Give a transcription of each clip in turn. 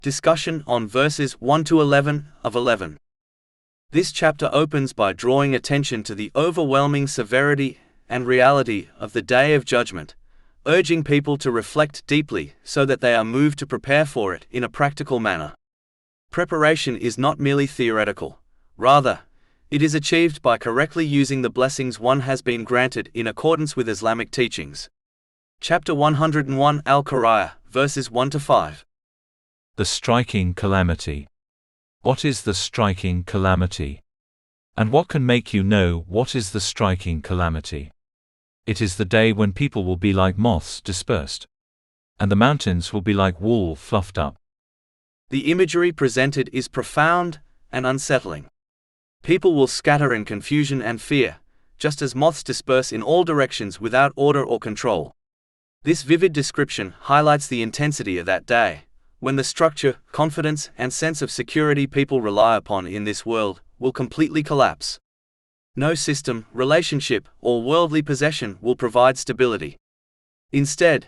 Discussion on verses 1 to 11 of 11. This chapter opens by drawing attention to the overwhelming severity and reality of the Day of Judgment, urging people to reflect deeply so that they are moved to prepare for it in a practical manner. Preparation is not merely theoretical. Rather, it is achieved by correctly using the blessings one has been granted in accordance with Islamic teachings. Chapter 101 Al-Qariah, verses 1 to 5. The striking calamity. What is the striking calamity? And what can make you know what is the striking calamity? It is the day when people will be like moths dispersed, and the mountains will be like wool fluffed up. The imagery presented is profound and unsettling. People will scatter in confusion and fear, just as moths disperse in all directions without order or control. This vivid description highlights the intensity of that day, when the structure, confidence, and sense of security people rely upon in this world will completely collapse. No system, relationship, or worldly possession will provide stability. Instead,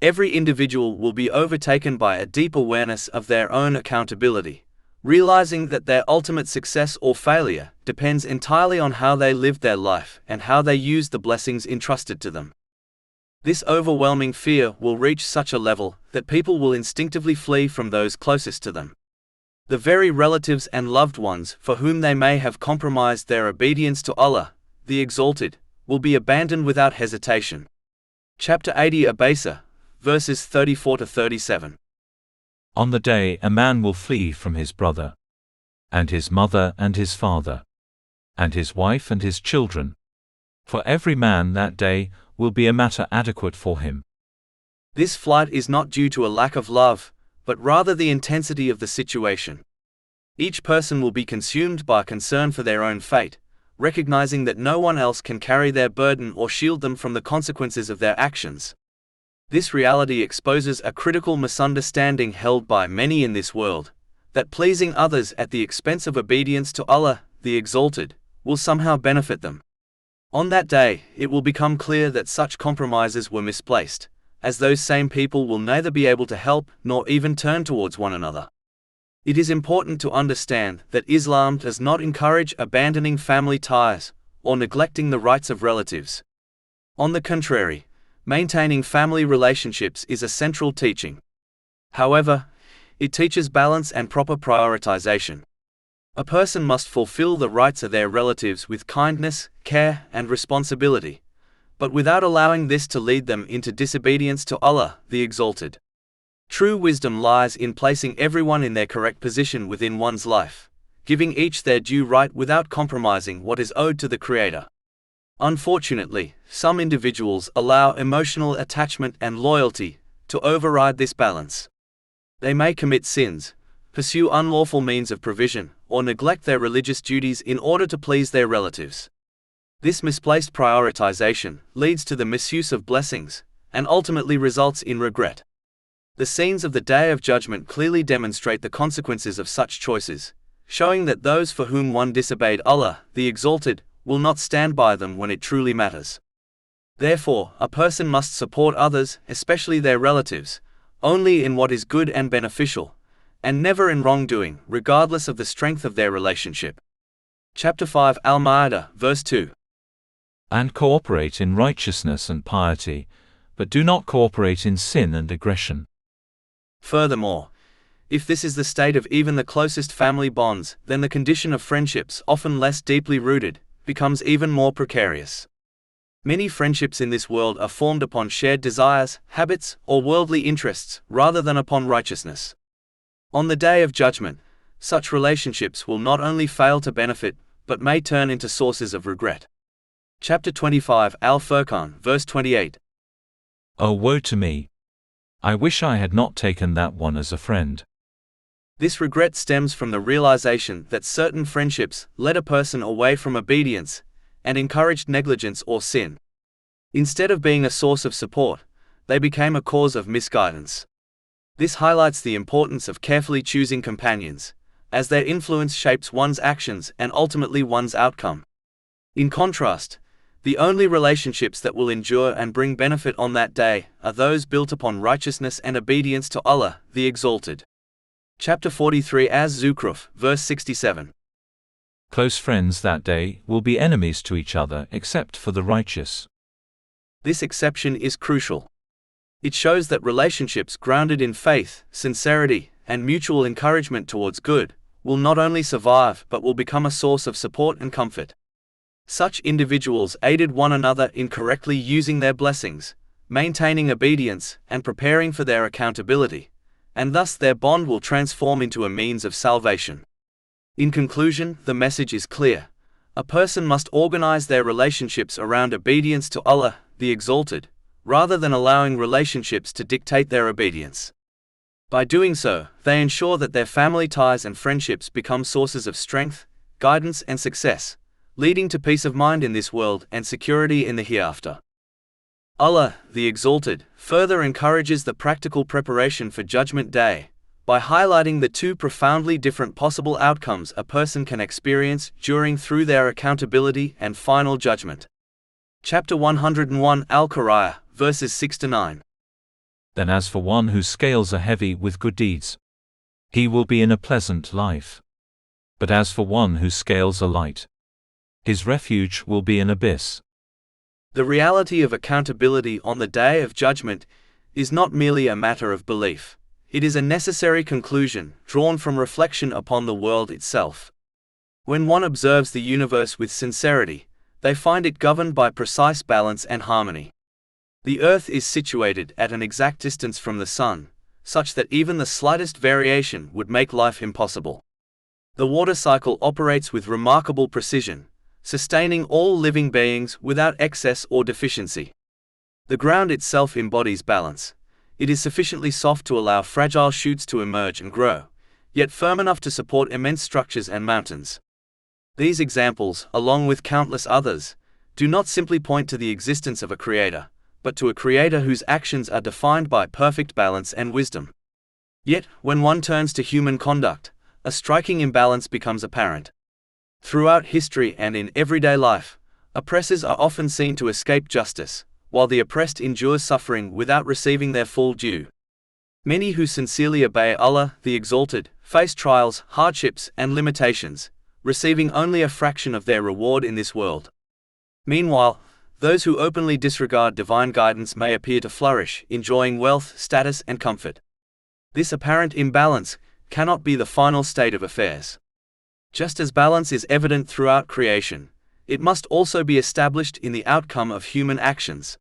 every individual will be overtaken by a deep awareness of their own accountability, realizing that their ultimate success or failure depends entirely on how they lived their life and how they used the blessings entrusted to them. This overwhelming fear will reach such a level that people will instinctively flee from those closest to them. The very relatives and loved ones for whom they may have compromised their obedience to Allah, the Exalted, will be abandoned without hesitation. Chapter 80 Abasa, verses 34 to 37. On the day a man will flee from his brother, and his mother and his father, and his wife and his children. For every man that day will be a matter adequate for him. This flight is not due to a lack of love, but rather the intensity of the situation. Each person will be consumed by concern for their own fate, recognizing that no one else can carry their burden or shield them from the consequences of their actions. This reality exposes a critical misunderstanding held by many in this world, that pleasing others at the expense of obedience to Allah, the Exalted, will somehow benefit them. On that day, it will become clear that such compromises were misplaced, as those same people will neither be able to help nor even turn towards one another. It is important to understand that Islam does not encourage abandoning family ties or neglecting the rights of relatives. On the contrary, maintaining family relationships is a central teaching. However, it teaches balance and proper prioritization. A person must fulfill the rights of their relatives with kindness, care, and responsibility, but without allowing this to lead them into disobedience to Allah, the Exalted. True wisdom lies in placing everyone in their correct position within one's life, giving each their due right without compromising what is owed to the Creator. Unfortunately, some individuals allow emotional attachment and loyalty to override this balance. They may commit sins, pursue unlawful means of provision, or neglect their religious duties in order to please their relatives. This misplaced prioritization leads to the misuse of blessings, and ultimately results in regret. The scenes of the Day of Judgment clearly demonstrate the consequences of such choices, showing that those for whom one disobeyed Allah, the Exalted, will not stand by them when it truly matters. Therefore, a person must support others, especially their relatives, only in what is good and beneficial, and never in wrongdoing, regardless of the strength of their relationship. Chapter 5 Al-Ma'idah, verse 2. And cooperate in righteousness and piety, but do not cooperate in sin and aggression. Furthermore, if this is the state of even the closest family bonds, then the condition of friendships, often less deeply rooted, becomes even more precarious. Many friendships in this world are formed upon shared desires, habits, or worldly interests, rather than upon righteousness. On the Day of Judgment, such relationships will not only fail to benefit, but may turn into sources of regret. Chapter 25 Al-Furqan, verse 28. Oh, woe to me! I wish I had not taken that one as a friend. This regret stems from the realization that certain friendships led a person away from obedience and encouraged negligence or sin. Instead of being a source of support, they became a cause of misguidance. This highlights the importance of carefully choosing companions, as their influence shapes one's actions and ultimately one's outcome. In contrast, the only relationships that will endure and bring benefit on that day are those built upon righteousness and obedience to Allah, the Exalted. Chapter 43 Az Zukhruf, verse 67. Close friends that day will be enemies to each other except for the righteous. This exception is crucial. It shows that relationships grounded in faith, sincerity, and mutual encouragement towards good will not only survive but will become a source of support and comfort. Such individuals aided one another in correctly using their blessings, maintaining obedience, and preparing for their accountability, and thus their bond will transform into a means of salvation. In conclusion, the message is clear. A person must organize their relationships around obedience to Allah, the Exalted, rather than allowing relationships to dictate their obedience. By doing so, they ensure that their family ties and friendships become sources of strength, guidance, and success, leading to peace of mind in this world and security in the hereafter. Allah, the Exalted, further encourages the practical preparation for Judgment Day by highlighting the two profoundly different possible outcomes a person can experience through their accountability and final judgment. Chapter 101 Al-Qariah, verses 6-9. Then as for one whose scales are heavy with good deeds, he will be in a pleasant life. But as for one whose scales are light, his refuge will be an abyss. The reality of accountability on the Day of Judgment is not merely a matter of belief. It is a necessary conclusion drawn from reflection upon the world itself. When one observes the universe with sincerity, they find it governed by precise balance and harmony. The Earth is situated at an exact distance from the Sun, such that even the slightest variation would make life impossible. The water cycle operates with remarkable precision, sustaining all living beings without excess or deficiency. The ground itself embodies balance. It is sufficiently soft to allow fragile shoots to emerge and grow, yet firm enough to support immense structures and mountains. These examples, along with countless others, do not simply point to the existence of a creator, but to a creator whose actions are defined by perfect balance and wisdom. Yet, when one turns to human conduct, a striking imbalance becomes apparent. Throughout history and in everyday life, oppressors are often seen to escape justice, while the oppressed endure suffering without receiving their full due. Many who sincerely obey Allah, the Exalted, face trials, hardships, and limitations, receiving only a fraction of their reward in this world. Meanwhile, those who openly disregard divine guidance may appear to flourish, enjoying wealth, status, and comfort. This apparent imbalance cannot be the final state of affairs. Just as balance is evident throughout creation, it must also be established in the outcome of human actions.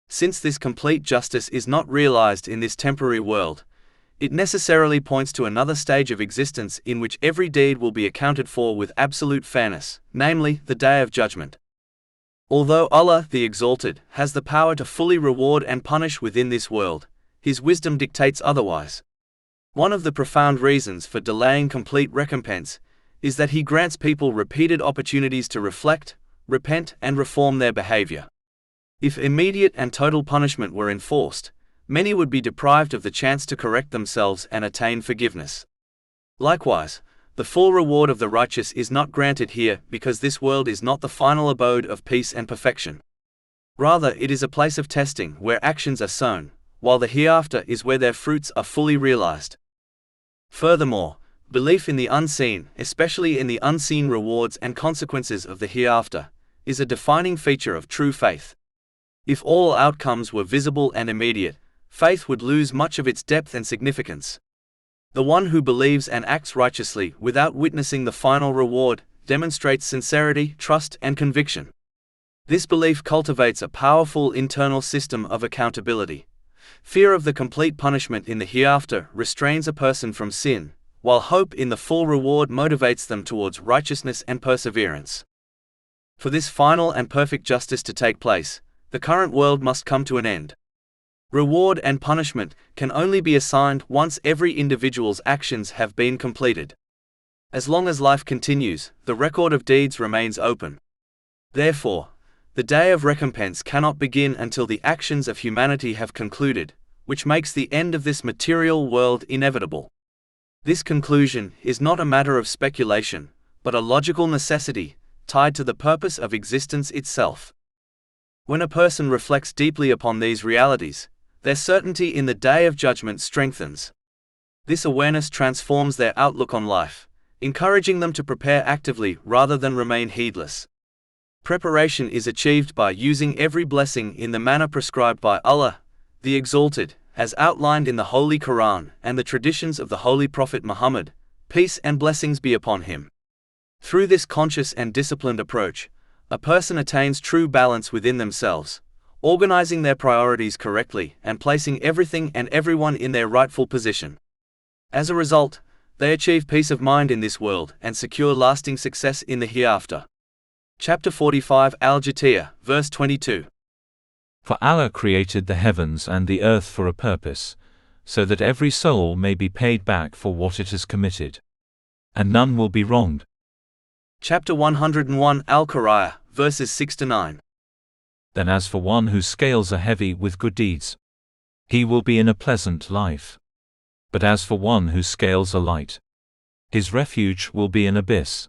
Since this complete justice is not realized in this temporary world, it necessarily points to another stage of existence in which every deed will be accounted for with absolute fairness, namely, the Day of Judgment. Although Allah, the Exalted, has the power to fully reward and punish within this world, His wisdom dictates otherwise. One of the profound reasons for delaying complete recompense is that He grants people repeated opportunities to reflect, repent, and reform their behavior. If immediate and total punishment were enforced, many would be deprived of the chance to correct themselves and attain forgiveness. Likewise, the full reward of the righteous is not granted here because this world is not the final abode of peace and perfection. Rather, it is a place of testing where actions are sown, while the hereafter is where their fruits are fully realized. Furthermore, belief in the unseen, especially in the unseen rewards and consequences of the hereafter, is a defining feature of true faith. If all outcomes were visible and immediate, faith would lose much of its depth and significance. The one who believes and acts righteously without witnessing the final reward demonstrates sincerity, trust, and conviction. This belief cultivates a powerful internal system of accountability. Fear of the complete punishment in the hereafter restrains a person from sin, while hope in the full reward motivates them towards righteousness and perseverance. For this final and perfect justice to take place, the current world must come to an end. Reward and punishment can only be assigned once every individual's actions have been completed. As long as life continues, the record of deeds remains open. Therefore, the day of recompense cannot begin until the actions of humanity have concluded, which makes the end of this material world inevitable. This conclusion is not a matter of speculation, but a logical necessity, tied to the purpose of existence itself. When a person reflects deeply upon these realities, their certainty in the Day of Judgment strengthens. This awareness transforms their outlook on life, encouraging them to prepare actively rather than remain heedless. Preparation is achieved by using every blessing in the manner prescribed by Allah, the Exalted, as outlined in the Holy Quran and the traditions of the Holy Prophet Muhammad, peace and blessings be upon him. Through this conscious and disciplined approach, a person attains true balance within themselves, organizing their priorities correctly and placing everything and everyone in their rightful position. As a result, they achieve peace of mind in this world and secure lasting success in the hereafter. Chapter 45 Al-Jatiyah, verse 22. For Allah created the heavens and the earth for a purpose, so that every soul may be paid back for what it has committed. And none will be wronged. Chapter 101 Al-Qariah, verses 6-9. Then as for one whose scales are heavy with good deeds, he will be in a pleasant life. But as for one whose scales are light, his refuge will be an abyss.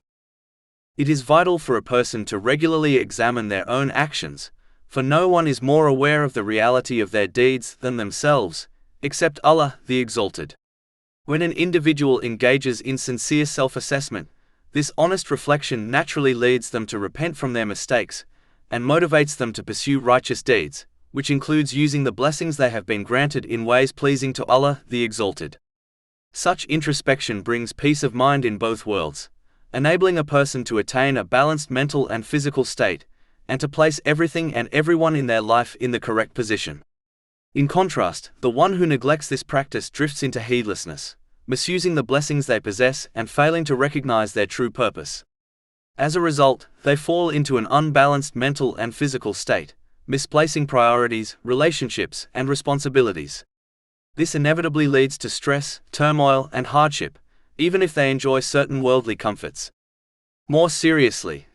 It is vital for a person to regularly examine their own actions, for no one is more aware of the reality of their deeds than themselves, except Allah, the Exalted. When an individual engages in sincere self-assessment, this honest reflection naturally leads them to repent from their mistakes, and motivates them to pursue righteous deeds, which includes using the blessings they have been granted in ways pleasing to Allah, the Exalted. Such introspection brings peace of mind in both worlds, enabling a person to attain a balanced mental and physical state, and to place everything and everyone in their life in the correct position. In contrast, the one who neglects this practice drifts into heedlessness, misusing the blessings they possess and failing to recognize their true purpose. As a result, they fall into an unbalanced mental and physical state, misplacing priorities, relationships, and responsibilities. This inevitably leads to stress, turmoil, and hardship, even if they enjoy certain worldly comforts. More seriously,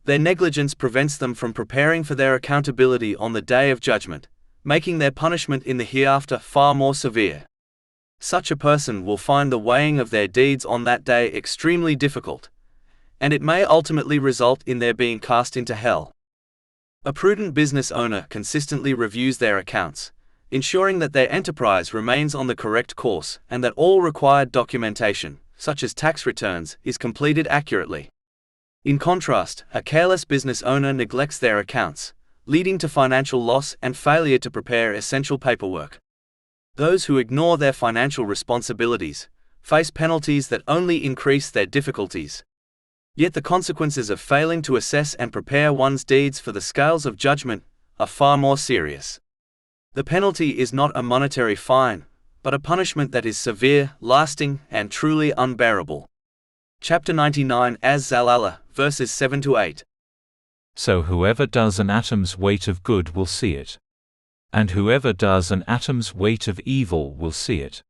their negligence prevents them from preparing for their accountability on the Day of Judgment, making their punishment in the hereafter far more severe. Such a person will find the weighing of their deeds on that day extremely difficult, and it may ultimately result in their being cast into hell. A prudent business owner consistently reviews their accounts, ensuring that their enterprise remains on the correct course and that all required documentation, such as tax returns, is completed accurately. In contrast, a careless business owner neglects their accounts, leading to financial loss and failure to prepare essential paperwork. Those who ignore their financial responsibilities face penalties that only increase their difficulties. Yet the consequences of failing to assess and prepare one's deeds for the scales of judgment are far more serious. The penalty is not a monetary fine, but a punishment that is severe, lasting, and truly unbearable. Chapter 99 Az-Zalalah, verses 7-8. So whoever does an atom's weight of good will see it. And whoever does an atom's weight of evil will see it.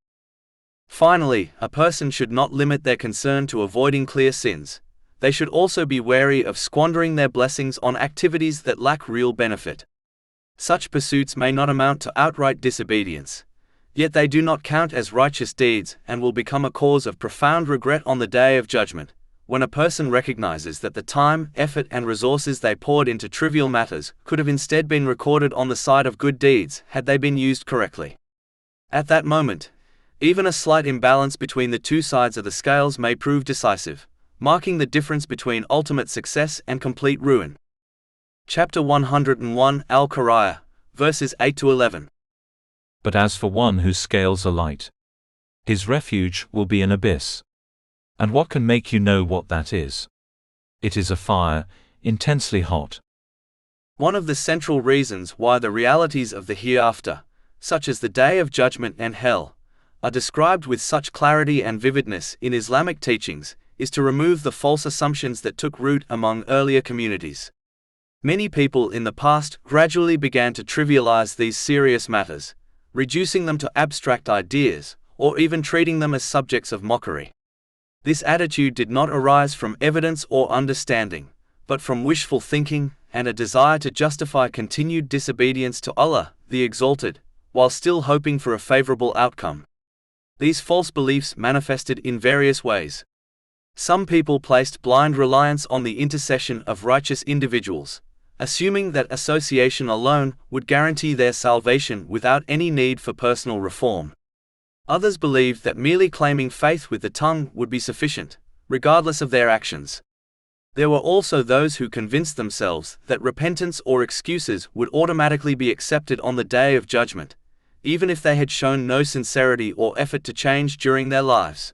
Finally, a person should not limit their concern to avoiding clear sins. They should also be wary of squandering their blessings on activities that lack real benefit. Such pursuits may not amount to outright disobedience, yet they do not count as righteous deeds and will become a cause of profound regret on the Day of Judgment, when a person recognizes that the time, effort, and resources they poured into trivial matters could have instead been recorded on the side of good deeds had they been used correctly. At that moment, even a slight imbalance between the two sides of the scales may prove decisive, marking the difference between ultimate success and complete ruin. Chapter 101 Al-Qariah, verses 8-11. But as for one whose scales are light, his refuge will be an abyss. And what can make you know what that is? It is a fire, intensely hot. One of the central reasons why the realities of the hereafter, such as the Day of Judgment and Hell, are described with such clarity and vividness in Islamic teachings is to remove the false assumptions that took root among earlier communities. Many people in the past gradually began to trivialize these serious matters, reducing them to abstract ideas, or even treating them as subjects of mockery. This attitude did not arise from evidence or understanding, but from wishful thinking and a desire to justify continued disobedience to Allah, the Exalted, while still hoping for a favorable outcome. These false beliefs manifested in various ways. Some people placed blind reliance on the intercession of righteous individuals, assuming that association alone would guarantee their salvation without any need for personal reform. Others believed that merely claiming faith with the tongue would be sufficient, regardless of their actions. There were also those who convinced themselves that repentance or excuses would automatically be accepted on the day of judgment, even if they had shown no sincerity or effort to change during their lives.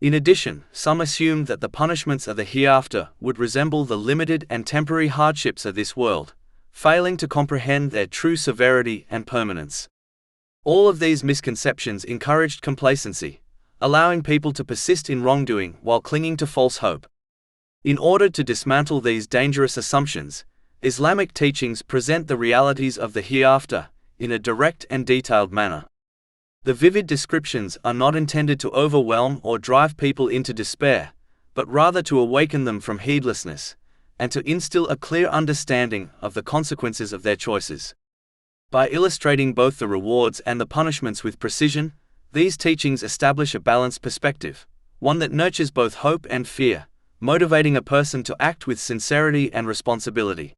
In addition, some assumed that the punishments of the hereafter would resemble the limited and temporary hardships of this world, failing to comprehend their true severity and permanence. All of these misconceptions encouraged complacency, allowing people to persist in wrongdoing while clinging to false hope. In order to dismantle these dangerous assumptions, Islamic teachings present the realities of the hereafter in a direct and detailed manner. The vivid descriptions are not intended to overwhelm or drive people into despair, but rather to awaken them from heedlessness, and to instill a clear understanding of the consequences of their choices. By illustrating both the rewards and the punishments with precision, these teachings establish a balanced perspective, one that nurtures both hope and fear, motivating a person to act with sincerity and responsibility.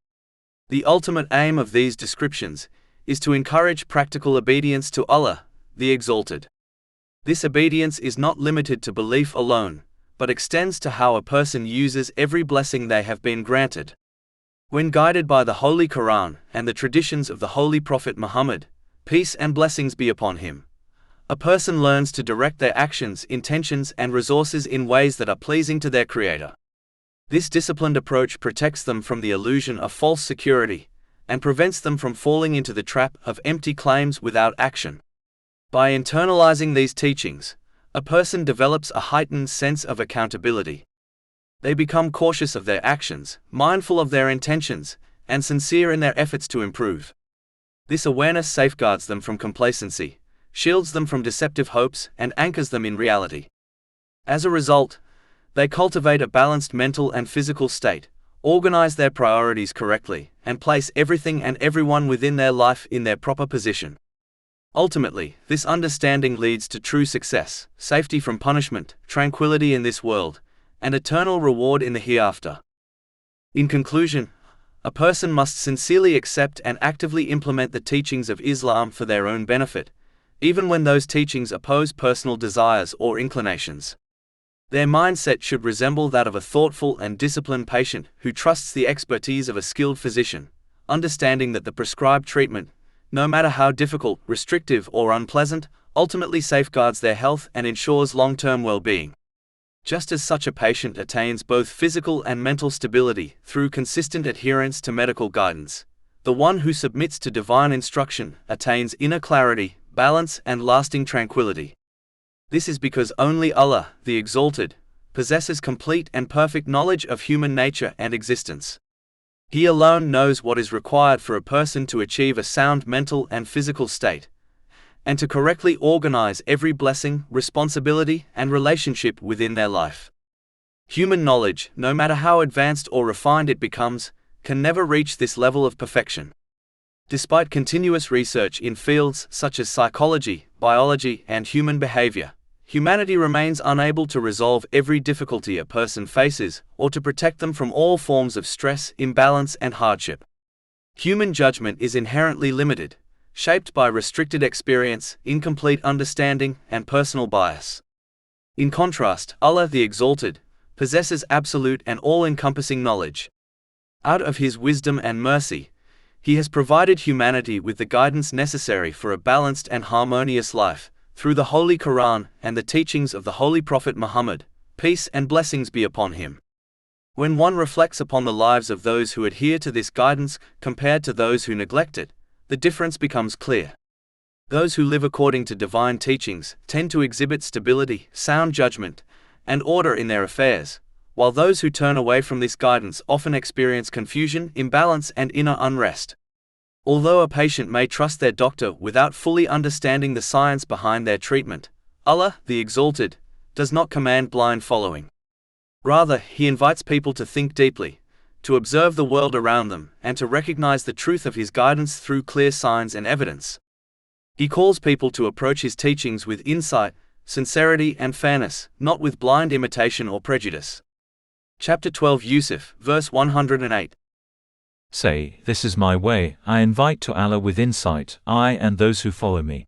The ultimate aim of these descriptions is to encourage practical obedience to Allah, the Exalted. This obedience is not limited to belief alone, but extends to how a person uses every blessing they have been granted. When guided by the Holy Quran and the traditions of the Holy Prophet Muhammad, peace and blessings be upon him, a person learns to direct their actions, intentions, and resources in ways that are pleasing to their Creator. This disciplined approach protects them from the illusion of false security and prevents them from falling into the trap of empty claims without action. By internalizing these teachings, a person develops a heightened sense of accountability. They become cautious of their actions, mindful of their intentions, and sincere in their efforts to improve. This awareness safeguards them from complacency, shields them from deceptive hopes, and anchors them in reality. As a result, they cultivate a balanced mental and physical state, organize their priorities correctly, and place everything and everyone within their life in their proper position. Ultimately, this understanding leads to true success, safety from punishment, tranquility in this world, and eternal reward in the hereafter. In conclusion, a person must sincerely accept and actively implement the teachings of Islam for their own benefit, even when those teachings oppose personal desires or inclinations. Their mindset should resemble that of a thoughtful and disciplined patient who trusts the expertise of a skilled physician, understanding that the prescribed treatment, no matter how difficult, restrictive, or unpleasant, ultimately safeguards their health and ensures long-term well-being. Just as such a patient attains both physical and mental stability through consistent adherence to medical guidance, the one who submits to divine instruction attains inner clarity, balance, and lasting tranquility. This is because only Allah, the Exalted, possesses complete and perfect knowledge of human nature and existence. He alone knows what is required for a person to achieve a sound mental and physical state, and to correctly organize every blessing, responsibility, and relationship within their life. Human knowledge, no matter how advanced or refined it becomes, can never reach this level of perfection. Despite continuous research in fields such as psychology, biology, and human behavior, humanity remains unable to resolve every difficulty a person faces or to protect them from all forms of stress, imbalance, and hardship. Human judgment is inherently limited, shaped by restricted experience, incomplete understanding, and personal bias. In contrast, Allah the Exalted possesses absolute and all-encompassing knowledge. Out of His wisdom and mercy, He has provided humanity with the guidance necessary for a balanced and harmonious life, through the Holy Quran and the teachings of the Holy Prophet Muhammad, peace and blessings be upon him. When one reflects upon the lives of those who adhere to this guidance compared to those who neglect it, the difference becomes clear. Those who live according to divine teachings tend to exhibit stability, sound judgment, and order in their affairs, while those who turn away from this guidance often experience confusion, imbalance, and inner unrest. Although a patient may trust their doctor without fully understanding the science behind their treatment, Allah, the Exalted, does not command blind following. Rather, He invites people to think deeply, to observe the world around them, and to recognize the truth of His guidance through clear signs and evidence. He calls people to approach His teachings with insight, sincerity, and fairness, not with blind imitation or prejudice. Chapter 12 Yusuf, verse 108. Say, this is my way, I invite to Allah with insight, I and those who follow me.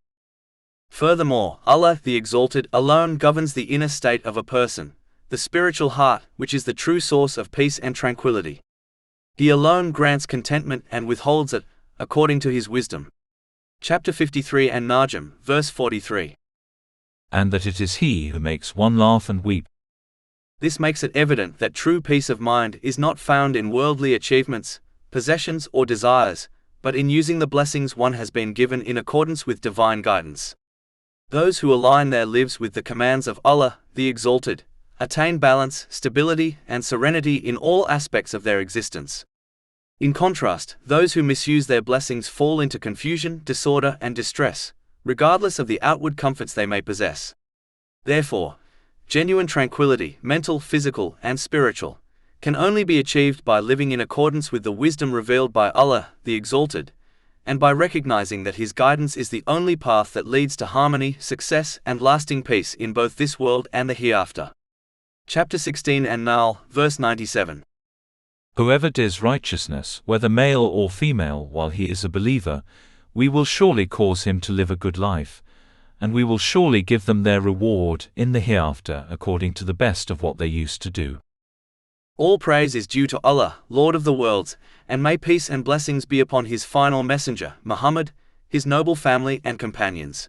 Furthermore, Allah, the Exalted, alone governs the inner state of a person, the spiritual heart, which is the true source of peace and tranquility. He alone grants contentment and withholds it, according to his wisdom. Chapter 53 and Najm, verse 43. And that it is He who makes one laugh and weep. This makes it evident that true peace of mind is not found in worldly achievements, possessions or desires, but in using the blessings one has been given in accordance with divine guidance. Those who align their lives with the commands of Allah, the Exalted, attain balance, stability, and serenity in all aspects of their existence. In contrast, those who misuse their blessings fall into confusion, disorder, and distress, regardless of the outward comforts they may possess. Therefore, genuine tranquility, mental, physical, and spiritual, can only be achieved by living in accordance with the wisdom revealed by Allah, the Exalted, and by recognizing that His guidance is the only path that leads to harmony, success, and lasting peace in both this world and the hereafter. Chapter 16 and Nahl, verse 97. Whoever does righteousness, whether male or female, while he is a believer, we will surely cause him to live a good life, and we will surely give them their reward in the hereafter according to the best of what they used to do. All praise is due to Allah, Lord of the worlds, and may peace and blessings be upon His final messenger, Muhammad, his noble family and companions.